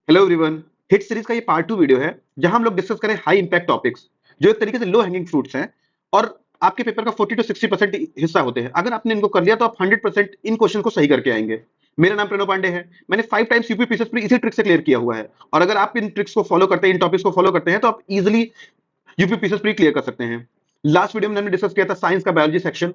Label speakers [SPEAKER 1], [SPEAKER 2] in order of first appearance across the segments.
[SPEAKER 1] Hello everyone. Hit series का ये part 2 video है जहां हम लोग डिस्कस करें हाई इंपैक्ट टॉपिक्स जो एक तरीके से लो हैंगिंग फ्रूट्स हैं और आपके पेपर का 40 to 60% हिस्सा होते हैं। अगर आपने इनको कर लिया तो आप 100% इन क्वेश्चन को सही करके आएंगे। मेरा नाम प्रणव पांडे है। मैंने 5 टाइम्स यूपी पीसीएस प्री इसी ट्रिक से क्लियर किया हुआ है और अगर आप इन ट्रिक्स को फॉलो करते हैं, इन टॉपिक्स को फॉलो करते हैं तो आप easily UP PCS pre clear कर सकते हैं। लास्ट वीडियो में हमने डिस्कस किया था साइंस का बायोलॉजी सेक्शन।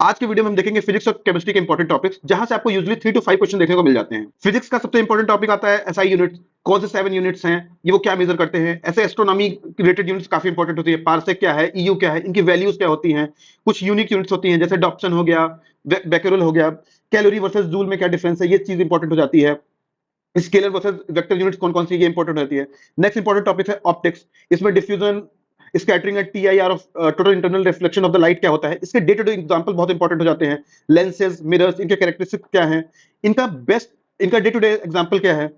[SPEAKER 1] आज के वीडियो में हम देखेंगे फिजिक्स और केमिस्ट्री के इंपॉर्टेंट टॉपिक्स जहां से आपको यूजुअली 3 to 5 क्वेश्चन देखने को मिल जाते हैं। फिजिक्स का सबसे इंपॉर्टेंट टॉपिक आता है एसआई यूनिट। कौन से 7 यूनिट्स हैं, ये वो क्या मेजर करते हैं। ऐसे एस्ट्रोनॉमी रिलेटेड यूनिट्स काफी इंपॉर्टेंट होती है। पार्सेक क्या है, ईयू क्या है, इनकी वैल्यूज क्या होती हैं। कुछ यूनिक यूनिट्स होती हैं जैसे डॉप्सन हो गया, बेकेरेल हो गया। कैलोरी वर्सेस जूल में क्या डिफरेंस है, ये चीज इंपॉर्टेंट हो जाती है। स्केलर वर्सेस वेक्टर यूनिट्स कौन कौन सी, ये इंपॉर्टेंट रहती है। नेक्स्ट इंपॉर्टेंट टॉपिक है ऑप्टिक्स। इसमें diffusion, scattering and TIR of total internal reflection of the light क्या होता है। इसके डे टू डे एग्जांपल बहुत इंपॉर्टेंट हो जाते हैं। लेंसेज, मिरर्स, इनके कैरेक्टरिस्टिक्स क्या हैं, इनका डे टू डे एग्जांपल क्या है।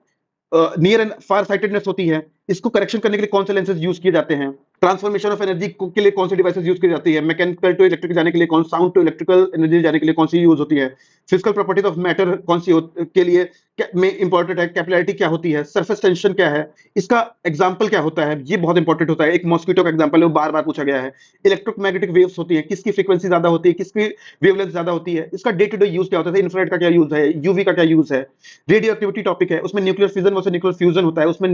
[SPEAKER 1] नियर एंड फार साइटेडनेस होती है, इसको करेक्शन करने के लिए कौन से लेंसेज यूज किए जाते हैं। ट्रांसफॉर्मेशन ऑफ एनर्जी के लिए कौन सी डिवाइसेस यूज की जाती है। मैकेनिकल टू इलेक्ट्रिक जाने के लिए कौन, साउंड टू इलेक्ट्रिकल एनर्जी जाने के लिए कौन सी यूज होती है। फिजिकल प्रॉपर्टीज ऑफ मैटर कौन सी के लिए में इंपॉर्टेंट है। कैपिलैरिटी क्या होती है, सरफेस टेंशन क्या है, इसका एग्जांपल क्या होता है, ये बहुत इंपॉर्टेंट होता है। एक मॉस्किटो का एग्जांपल है, वो बार बार पूछा गया है। इलेक्ट्रोमैग्नेटिक वेव्स होती है, किसकी फ्रीक्वेंसी ज्यादा होती है, किसकी वेवलेंथ ज्यादा होती है, इसका डे टू डे यूज क्या होता है। इंफ्रारेड का क्या यूज है, यूवी का क्या यूज है। रेडियो एक्टिविटी टॉपिक है, उसमें nuclear fission versus nuclear fusion होता है। उसमें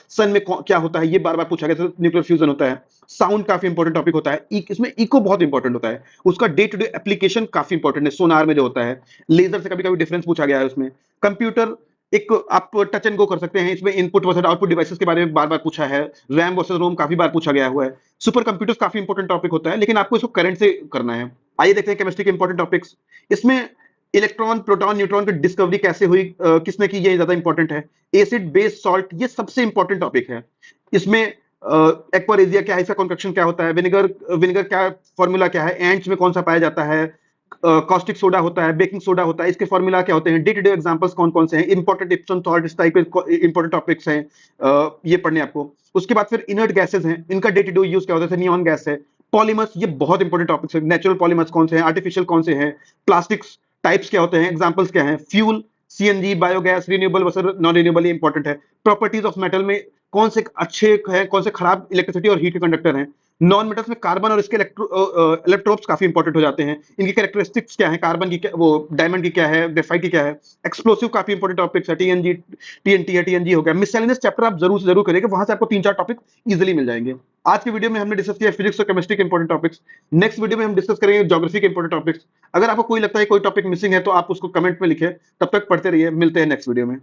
[SPEAKER 1] सन में क्या होता है, ये बार बार पूछा गया, तो न्यूक्लियर फ्यूजन होता है। साउंड काफी इंपॉर्टेंट टॉपिक होता है। इसमें इको बहुत इंपॉर्टेंट होता है, उसका डे टू डे एप्लीकेशन काफी इंपॉर्टेंट है। सोनार में जो होता है, लेजर से कभी कभी डिफरेंस पूछा गया है उसमें। कंप्यूटर एक आप टच एंड गो कर सकते हैं, इसमें इनपुट वर्सेस आउटपुट डिवाइसेस के बारे में बार बार पूछा है। रैम वर्सेस रोम काफी बार पूछा गया हुआ है। सुपर कंप्यूटर्स काफी इंपॉर्टेंट टॉपिक होता है, लेकिन आपको इसको करंट से करना है। आइए देखते हैं केमिस्ट्री के इंपॉर्टेंट टॉपिक्स। इसमें इलेक्ट्रॉन, प्रोटॉन, न्यूट्रॉन की डिस्कवरी कैसे हुई, किसने की, ये ज्यादा इंपॉर्टेंट है। एसिड, बेस, सॉल्ट, ये सबसे इंपॉर्टेंट टॉपिक है। इसमें एक्वारेजिया क्या है, इसका कॉन्ट्रैक्शन क्या होता है। विनेगर विनेगर क्या फॉर्मूला क्या है। एंड्स में कौन सा पाया जाता है। कॉस्टिक सोडा होता है, बेकिंग सोडा होता है, इसके फॉर्मूला क्या होते हैं। डे टू डे एग्जांपल्स कौन कौन से हैं। इंपॉर्टेंट इप्सम सॉल्ट, इस टाइप के इंपॉर्टेंट टॉपिक्स हैं, ये पढ़ने आपको। उसके बाद फिर इनर्ट गैसेस हैं, इनका डे टू डे यूज क्या होता है। नियॉन गैस है। पॉलीमर्स, ये बहुत इंपॉर्टेंट टॉपिक्स है। नेचुरल पॉलीमर्स कौन से हैं, आर्टिफिशियल कौन से हैं। प्लास्टिक्स टाइप्स क्या होते हैं, एग्जांपल्स क्या हैं। Fuel, CNG, biogas, renewable versus non renewable, ये इंपॉर्टेंट है। प्रॉपर्टीज ऑफ मेटल में कौन से अच्छे हैं, कौन से खराब इलेक्ट्रिसिटी और हीट के कंडक्टर हैं। नॉन मेटल्स में कार्बन और इसके इलेक्ट्रोप्स काफी इंपॉर्टेंट हो जाते हैं। इनकी कैरेक्टरिस्टिक्स क्या है, कार्बन की क्या, वो डायमंड की क्या है, ग्रेफाइट की क्या है। एक्सप्लोसिव काफी इंपॉर्टेंट टॉपिक्स है। टीएनजी, टीएनटी है, टीएनजी हो गया। मिससेलेनियस चैप्टर आप जरूर से जरूर करेंगे, वहां से आपको 3-4 टॉपिक इजीली मिल जाएंगे। आज की वीडियो में हमने डिस्कस किया फिजिक्स और केमिस्ट्री के इंपॉर्टेंट टॉपिक्स। नेक्स्ट वीडियो में हम डिस्कस करेंगे ज्योग्राफी के इंपॉर्टेंट टॉपिक्स। अगर आपको कोई लगता है कोई टॉपिक मिसिंग है तो आप उसको कमेंट में लिखें। तब तक पढ़ते रहिए, मिलते हैं नेक्स्ट वीडियो में।